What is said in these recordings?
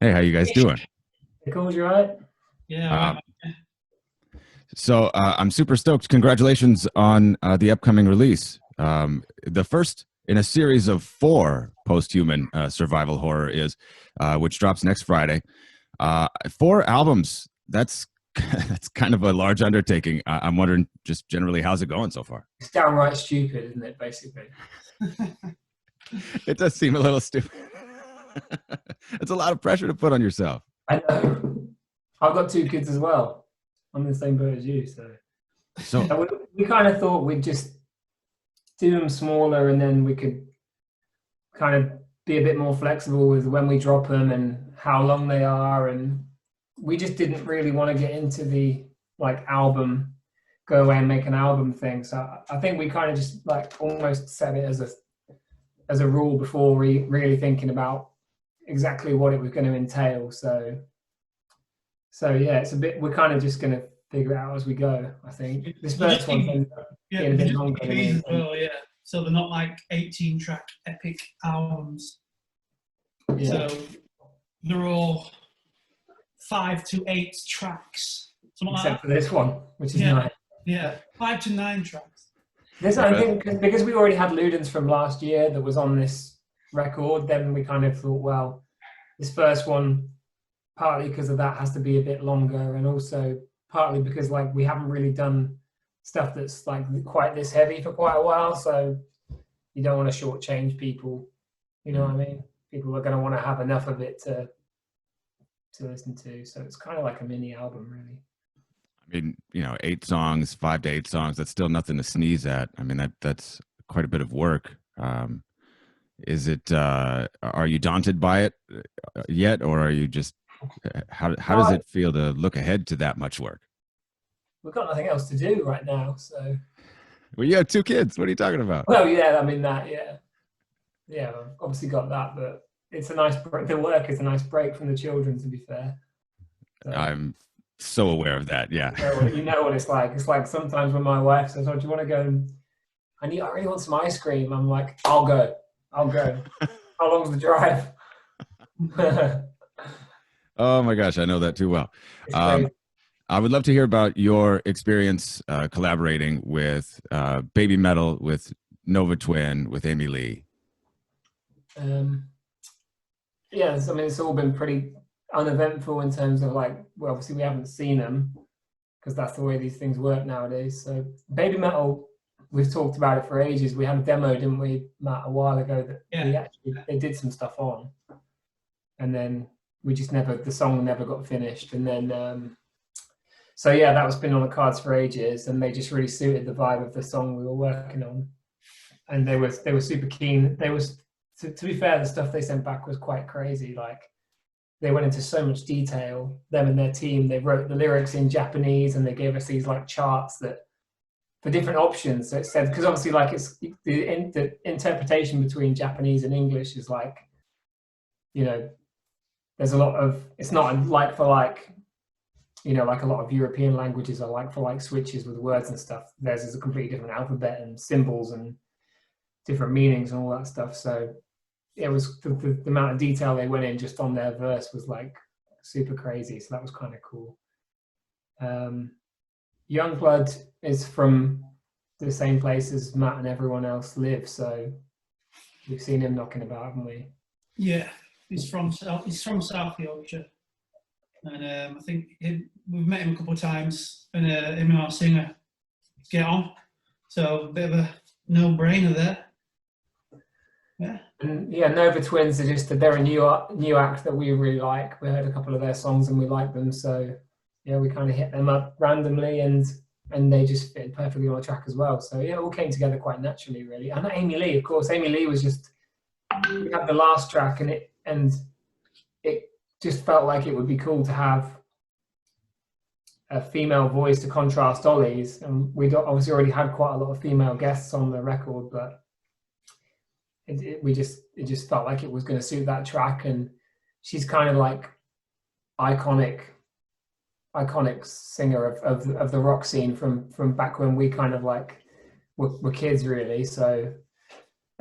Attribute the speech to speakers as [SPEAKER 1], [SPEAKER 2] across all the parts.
[SPEAKER 1] Hey, how you guys doing?
[SPEAKER 2] Nicholls, you right?
[SPEAKER 3] Yeah, all
[SPEAKER 1] Uh,
[SPEAKER 3] right, man.
[SPEAKER 1] I'm super stoked. Congratulations on the upcoming release. The first in a series of four post-human survival horror is, which drops next Friday. Four albums. That's that's kind of a large undertaking. I'm wondering, just generally, how's it going so far?
[SPEAKER 2] It's downright stupid, isn't it, basically?
[SPEAKER 1] It does seem a little stupid. It's a lot of pressure to put on yourself.
[SPEAKER 2] I know. I've got two kids as well. I'm in the same boat as you, so.
[SPEAKER 1] So
[SPEAKER 2] So we kind of thought we'd just do them smaller and then we could kind of be a bit more flexible with when we drop them and how long they are. And we just didn't really want to get into the like album, go away and make an album thing. So I think we kind of just like almost set it as a rule before really thinking about exactly what it was going to entail. So yeah, it's a bit. We're kind of just going to figure it out as we go. I think this
[SPEAKER 3] They're
[SPEAKER 2] first
[SPEAKER 3] just
[SPEAKER 2] one
[SPEAKER 3] being,
[SPEAKER 2] ended up
[SPEAKER 3] yeah,
[SPEAKER 2] being a
[SPEAKER 3] they're
[SPEAKER 2] bit
[SPEAKER 3] just
[SPEAKER 2] longer than we
[SPEAKER 3] EPs as
[SPEAKER 2] intended.
[SPEAKER 3] well, yeah. So they're not like 18-track epic albums.
[SPEAKER 2] Yeah,
[SPEAKER 3] So they're all 5 to 8 tracks, something like
[SPEAKER 2] except
[SPEAKER 3] that.
[SPEAKER 2] for this one, which is
[SPEAKER 3] Yeah,
[SPEAKER 2] nice.
[SPEAKER 3] yeah, 5 to 9 tracks.
[SPEAKER 2] This I think because we already had Ludens from last year that was on this record. Then we kind of thought, well, this first one, partly because of that, has to be a bit longer, and also partly because like we haven't really done stuff that's like quite this heavy for quite a while. So you don't want to shortchange people. You know what I mean? People are going to want to have enough of it to listen to. So it's kind of like a mini album, really.
[SPEAKER 1] I mean, 8 songs, 5 to 8 songs. That's still nothing to sneeze at. I mean, that's quite a bit of work. Is it? Are you daunted by it yet, or are you just? How does it feel to look ahead to that much work?
[SPEAKER 2] We've got nothing else to do right now, so.
[SPEAKER 1] Well, you have 2 kids. What are you talking about?
[SPEAKER 2] Well, yeah, I mean that, yeah. I've obviously got that, but it's a nice break. The work is a nice break from the children, to be fair. So,
[SPEAKER 1] I'm so aware of that. Yeah.
[SPEAKER 2] you know what it's like. It's like sometimes when my wife says, "Oh, do you want to go?" And I really want some ice cream. I'm like, I'll go. How long's the drive?
[SPEAKER 1] Oh my gosh, I know that too well.
[SPEAKER 2] It's crazy.
[SPEAKER 1] I would love to hear about your experience collaborating with Baby Metal, with Nova Twin, with Amy Lee.
[SPEAKER 2] Yes, I mean it's all been pretty uneventful in terms of like, well, obviously we haven't seen them because that's the way these things work nowadays. So Baby Metal, we've talked about it for ages. We had a demo, didn't we, Matt, a while ago that they did some stuff on, and then the song never got finished, and then so yeah, that was been on the cards for ages, and they just really suited the vibe of the song we were working on, and they were super keen. They was to be fair, the stuff they sent back was quite crazy. Like they went into so much detail. Them and their team, they wrote the lyrics in Japanese, and they gave us these like charts that for different options. So it said, because obviously like it's the interpretation between Japanese and English is like, there's a lot of, it's not like for like, like a lot of European languages are like for like switches with words and stuff. Theirs is a completely different alphabet and symbols and different meanings and all that stuff. So it was the amount of detail they went in just on their verse was like super crazy. So that was kind of cool. Youngblood is from the same place as Matt and everyone else live. So we've seen him knocking about, haven't we?
[SPEAKER 3] Yeah, he's from South Yorkshire. And I think we've met him a couple of times, and him and our singer get on. So a bit of a no-brainer there. Yeah.
[SPEAKER 2] And yeah, Nova Twins are they're a new act that we really like. We heard a couple of their songs and we like them. So yeah, we kind of hit them up randomly and they just fit perfectly on the track as well. So yeah, it all came together quite naturally, really. And Amy Lee, of course. Amy Lee was just, we had the last track and it just felt like it would be cool to have a female voice to contrast Ollie's, and we obviously already had quite a lot of female guests on the record, but it just felt like it was going to suit that track. And she's kind of like iconic singer of the rock scene from back when we kind of like were kids, really. So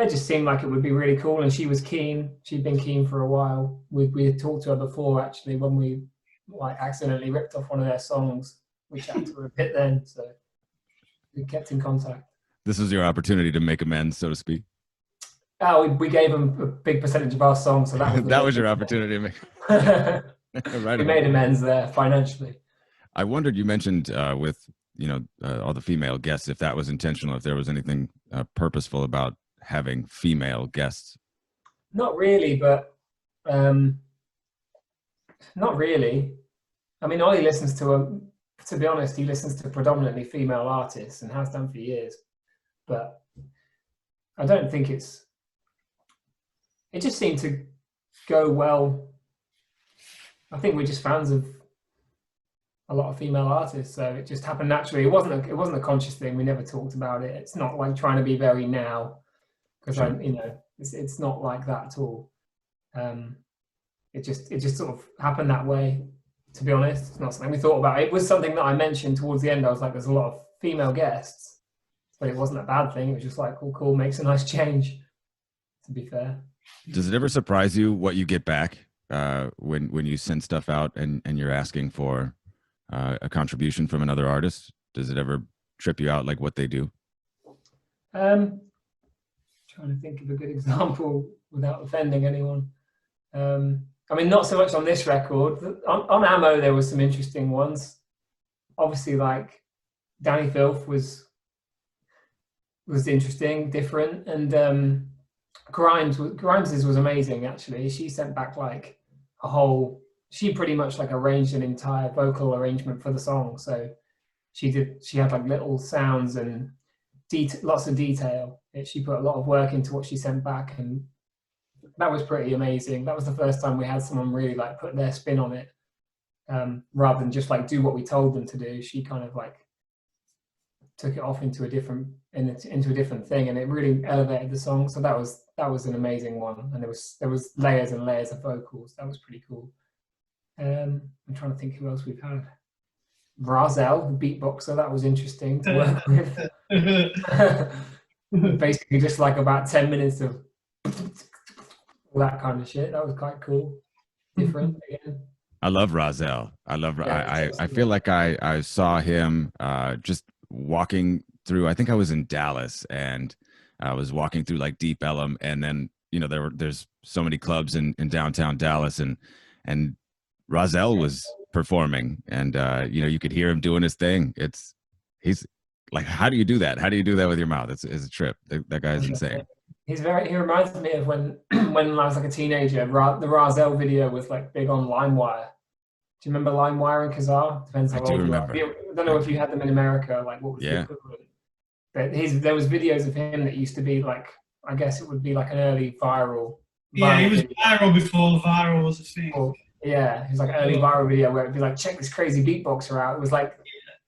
[SPEAKER 2] it just seemed like it would be really cool, and she was keen. She'd been keen for a while. We had talked to her before, actually, when we like accidentally ripped off one of their songs. We chatted to her a bit then, so we kept in contact.
[SPEAKER 1] This was your opportunity to make amends, so to speak.
[SPEAKER 2] Oh, we gave them a big percentage of our songs, so that was
[SPEAKER 1] that was your opportunity to make. Right.
[SPEAKER 2] We made amends there financially.
[SPEAKER 1] I wondered, you mentioned with all the female guests, if that was intentional, if there was anything purposeful about having female guests.
[SPEAKER 2] Not really, but not really. I mean, Ollie listens to be honest, he listens to predominantly female artists and has done for years. But I don't think it just seemed to go well. I think we're just fans of a lot of female artists, so it just happened naturally. It wasn't a conscious thing. We never talked about it. It's not like trying to be very now, because it's not like that at all. It just sort of happened that way. To be honest, it's not something we thought about. It was something that I mentioned towards the end. I was like, there's a lot of female guests, but it wasn't a bad thing. It was just like, cool, makes a nice change, to be fair.
[SPEAKER 1] Does it ever surprise you what you get back when you send stuff out and you're asking for a contribution from another artist? Does it ever trip you out, like what they do?
[SPEAKER 2] Trying to think of a good example without offending anyone. I mean, not so much on this record. On Ammo, there were some interesting ones. Obviously, like Danny Filth was interesting, different, and Grimes's was amazing. Actually, she sent back like a whole. She pretty much like arranged an entire vocal arrangement for the song. So she had like little sounds and lots of detail. She put a lot of work into what she sent back, and that was pretty amazing. That was the first time we had someone really like put their spin on it, rather than just like do what we told them to do. She kind of like took it off into a different thing, and it really elevated the song. So that was an amazing one, and there was layers and layers of vocals. That was pretty cool. I'm trying to think who else we've had. Razel, the beatboxer, that was interesting to work with. Basically just like about 10 minutes of that kind of shit. That was quite cool. Different again.
[SPEAKER 1] I love Razel. I feel like I saw him just walking through, I think I was in Dallas, and I was walking through like Deep Ellum, and then there's so many clubs in downtown Dallas, and Razel was performing, and you could hear him doing his thing. He's like, how do you do that? How do you do that with your mouth? It's a trip. That guy's insane. He
[SPEAKER 2] reminds me of when I was like a teenager. The Razel video was like big on LimeWire. Do you remember LimeWire and Kazaa? Depends how old you are. I don't know if you had them in America. Like, what was the equivalent? But there was videos of him that used to be like, I guess it would be like an early viral.
[SPEAKER 3] Yeah, he was viral before viral was a thing.
[SPEAKER 2] Yeah, it was like an early viral video where it'd be like, check this crazy beatboxer out. It was like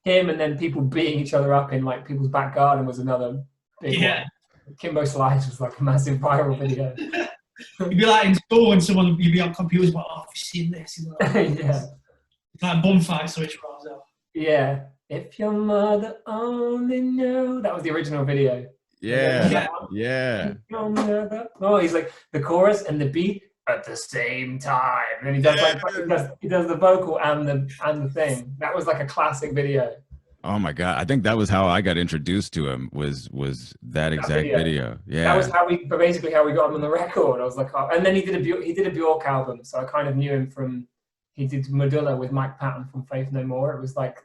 [SPEAKER 2] him and then people beating each other up in like people's back garden was another big one. Kimbo Slides was like a massive viral video.
[SPEAKER 3] You'd be like in school when you'd be on computers like, oh, have you seen this?
[SPEAKER 2] Yeah.
[SPEAKER 3] It's like Bonfire, so it's Razel.
[SPEAKER 2] Yeah. If your mother only knew. That was the original video.
[SPEAKER 1] Yeah.
[SPEAKER 2] Oh, he's like the chorus and the beat at the same time, and he does he does the vocal and the thing. That was like a classic video.
[SPEAKER 1] Oh my god, I think that was how I got introduced to him. Was that exact video? Yeah,
[SPEAKER 2] that was basically how we got him on the record. I was like, oh. And then he did a Bjork album, so I kind of knew him from. He did Medulla with Mike Patton from Faith No More. It was like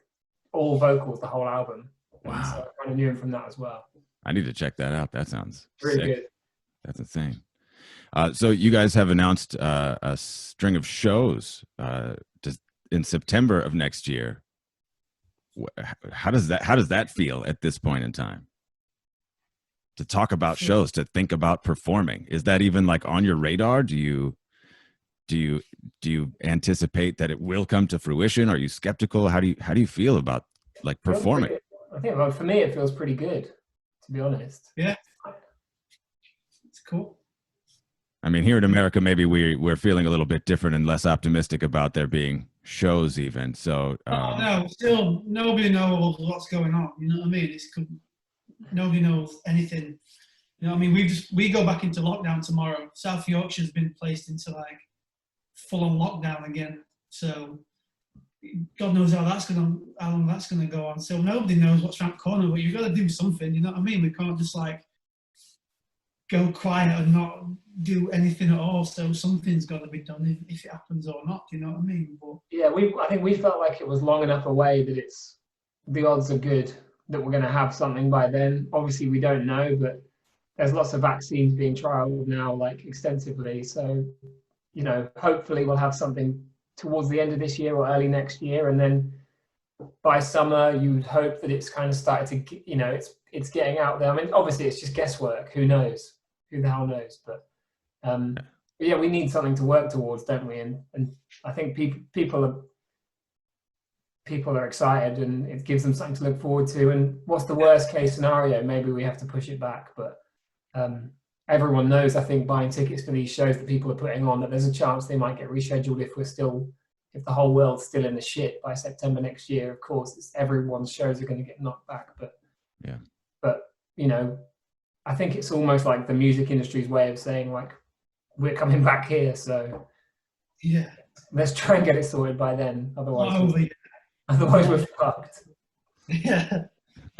[SPEAKER 2] all vocals, the whole album.
[SPEAKER 1] Wow.
[SPEAKER 2] So I kind of knew him from that as well.
[SPEAKER 1] I need to check that out. That sounds
[SPEAKER 2] really
[SPEAKER 1] sick.
[SPEAKER 2] Good.
[SPEAKER 1] That's insane. So you guys have announced a string of shows in September of next year. How does that feel at this point in time? To talk about shows, to think about performing, is that even like on your radar? Do you anticipate that it will come to fruition? Are you skeptical? How do you feel about like performing?
[SPEAKER 2] I think for me it feels pretty good, to be honest.
[SPEAKER 3] Yeah, it's cool.
[SPEAKER 1] I mean, here in America, maybe we're feeling a little bit different and less optimistic about there being shows even. So
[SPEAKER 3] no, still nobody knows what's going on. You know what I mean? Nobody knows anything You know what I mean? We go back into lockdown tomorrow. South Yorkshire's been placed into like full-on lockdown again. So God knows how long that's gonna go on. So nobody knows what's around the corner, but you've got to do something. You know what I mean? We can't just like go quiet and not do anything at all. So something's got to be done if it happens or not. You know what I mean? But
[SPEAKER 2] yeah, I think we felt like it was long enough away that the odds are good that we're going to have something by then. Obviously, we don't know, but there's lots of vaccines being trialed now, like extensively. So, you know, hopefully we'll have something towards the end of this year or early next year, and then by summer you'd hope that it's kind of started to, you know, it's getting out there. I mean, obviously it's just guesswork. Who knows? Who the hell knows? But yeah, we need something to work towards, don't we? And I think people are excited, and it gives them something to look forward to. And what's the worst case scenario? Maybe we have to push it back, but everyone knows, I think, buying tickets for these shows that people are putting on, that there's a chance they might get rescheduled if the whole world's still in the shit by September next year. Of course, everyone's shows are going to get knocked back, but you know, I think it's almost like the music industry's way of saying, like, we're coming back here, so
[SPEAKER 3] yeah,
[SPEAKER 2] let's try and get it sorted by then. Otherwise we're fucked.
[SPEAKER 3] Yeah.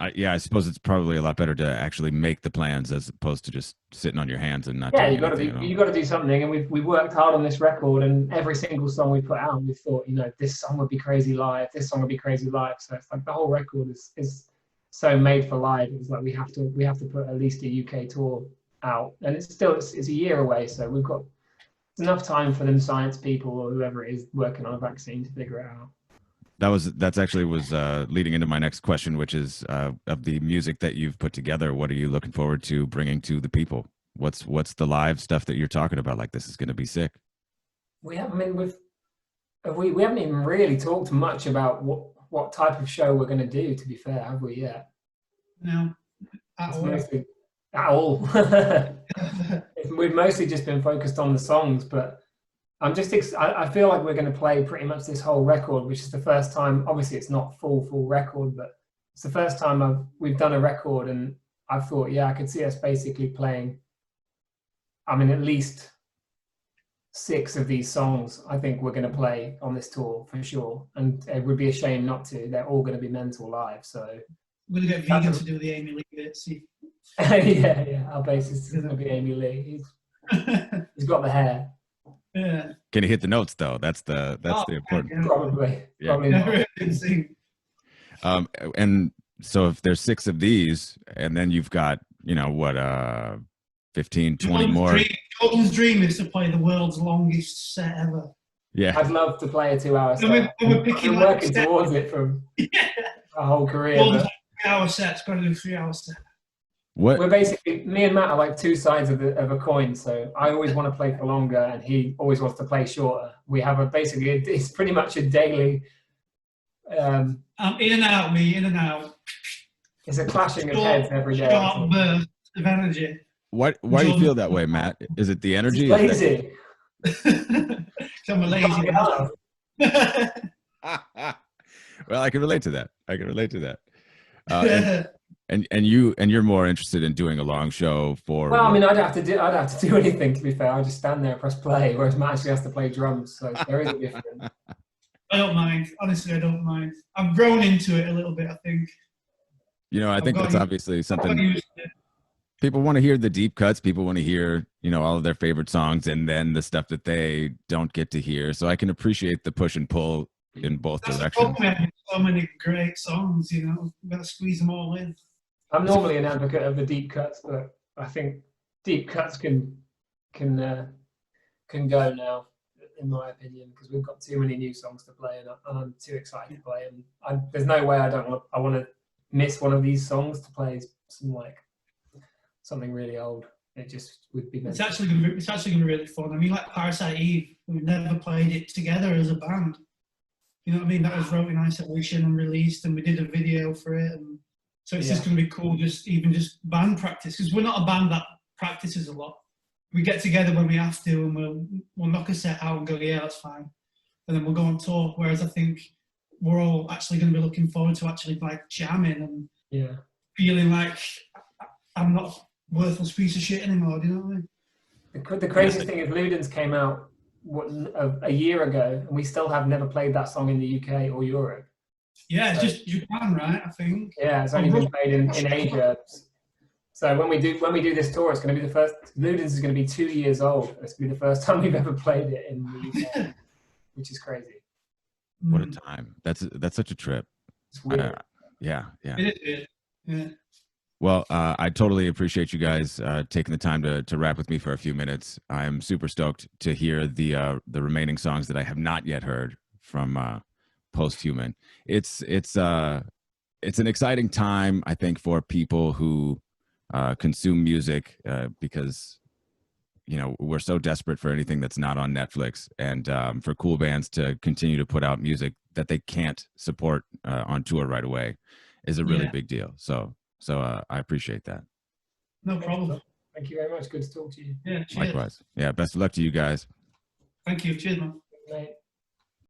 [SPEAKER 1] I suppose it's probably a lot better to actually make the plans as opposed to just sitting on your hands and not
[SPEAKER 2] Yeah,
[SPEAKER 1] doing anything at all.
[SPEAKER 2] you got to do something, and we worked hard on this record, and every single song we put out, we thought, you know, this song would be crazy live, this song would be crazy live. So it's like the whole record is so made for live. It's like we have to put at least a UK tour out, and it's a year away, so we've got enough time for them science people or whoever it is working on a vaccine to figure it out.
[SPEAKER 1] That's actually was leading into my next question, which is of the music that you've put together, what are you looking forward to bringing to the people? What's the live stuff that you're talking about? Like, this is going to be sick.
[SPEAKER 2] We haven't even really talked much about what type of show we're going to do, to be fair, have we yet?
[SPEAKER 3] No,
[SPEAKER 2] Mostly at all. We've mostly just been focused on the songs, but I feel like we're going to play pretty much this whole record, which is the first time. Obviously, it's not full record, but it's the first time we've done a record, and I thought, yeah, I could see us basically playing. I mean, at least 6 of these songs I think we're going to play on this tour for sure, and it would be a shame not to. They're all going to be mental live, so
[SPEAKER 3] we're gonna get Vegan to do the Amy Lee bit. See.
[SPEAKER 2] yeah, our bassist is going to be Amy Lee. He's got the hair.
[SPEAKER 3] Yeah.
[SPEAKER 1] Can you hit the notes though? That's the important.
[SPEAKER 2] Yeah. Probably not.
[SPEAKER 1] And so if there's 6 of these, and then you've got, you know, what 15, 20 more.
[SPEAKER 3] Jordan's dream is to play the world's longest set ever.
[SPEAKER 1] Yeah,
[SPEAKER 2] I'd love to play a 2-hour set.
[SPEAKER 3] We're picking
[SPEAKER 2] I'm working towards it from our whole career.
[SPEAKER 3] Jordan's 3-hour sets, got to do 3-hour set.
[SPEAKER 2] We're basically, me and Matt are like 2 sides of a coin. So I always want to play for longer, and he always wants to play shorter. We have it's pretty much a daily.
[SPEAKER 3] I'm in and out, in and out.
[SPEAKER 2] It's a clashing of heads every day.
[SPEAKER 3] Short burst of energy.
[SPEAKER 1] Why do you feel that way, Matt? Is it the energy?
[SPEAKER 2] It's lazy.
[SPEAKER 3] I'm a lazy guy.
[SPEAKER 1] Well, I can relate to that. And you're more interested in doing a long show for.
[SPEAKER 2] Well, I mean, I'd have to do anything, to be fair. I just stand there and press play, whereas Matt actually has to play drums, so there is a difference.
[SPEAKER 3] I don't mind. Honestly, I don't mind. I've grown into it a little bit, I think.
[SPEAKER 1] You know, I think that's obviously something. People want to hear the deep cuts. People want to hear, you know, all of their favorite songs, and then the stuff that they don't get to hear. So I can appreciate the push and pull in both directions.
[SPEAKER 3] So many great songs, you know, we've got to squeeze them all in.
[SPEAKER 2] I'm normally an advocate of the deep cuts, but I think deep cuts can go now, in my opinion, because we've got too many new songs to play, and I'm too excited to play them. There's no way I want to miss one of these songs to play something really old. It just would be.
[SPEAKER 3] It's actually gonna be really fun. I mean, like Parasite Eve, we've never played it together as a band. You know what I mean? That was wrote in isolation and released, and we did a video for it, and so it's just going to be cool, just band practice, because we're not a band that practices a lot. We get together when we have to, and we'll knock a set out and go, yeah, that's fine, and then we'll go on tour. Whereas I think we're all actually going to be looking forward to actually like jamming and feeling like I'm not worthless piece of shit anymore. Do you know what I mean?
[SPEAKER 2] The craziest thing is Ludens came out a year ago, and we still have never played that song in the UK or Europe.
[SPEAKER 3] Yeah,
[SPEAKER 2] So,
[SPEAKER 3] it's just Japan, right? I think.
[SPEAKER 2] yeah, it's only been played in Asia. So when we do this tour, it's going to be the first. Ludens is going to be 2 years old. It's going to be the first time we've ever played it in the UK, which is crazy.
[SPEAKER 1] What a time. That's such a trip.
[SPEAKER 2] It's weird.
[SPEAKER 1] Yeah.
[SPEAKER 3] It is. Yeah.
[SPEAKER 1] Well, I totally appreciate you guys taking the time to rap with me for a few minutes. I'm super stoked to hear the remaining songs that I have not yet heard from Posthuman. It's an exciting time, I think, for people who consume music because we're so desperate for anything that's not on Netflix, and for cool bands to continue to put out music that they can't support on tour right away is a really big deal. So I appreciate that.
[SPEAKER 3] No problem.
[SPEAKER 2] Thank you very much. Good to talk to you.
[SPEAKER 3] Yeah, cheers.
[SPEAKER 1] Likewise. Yeah, best of luck to you guys.
[SPEAKER 3] Thank you. Cheers, man.
[SPEAKER 2] Mate.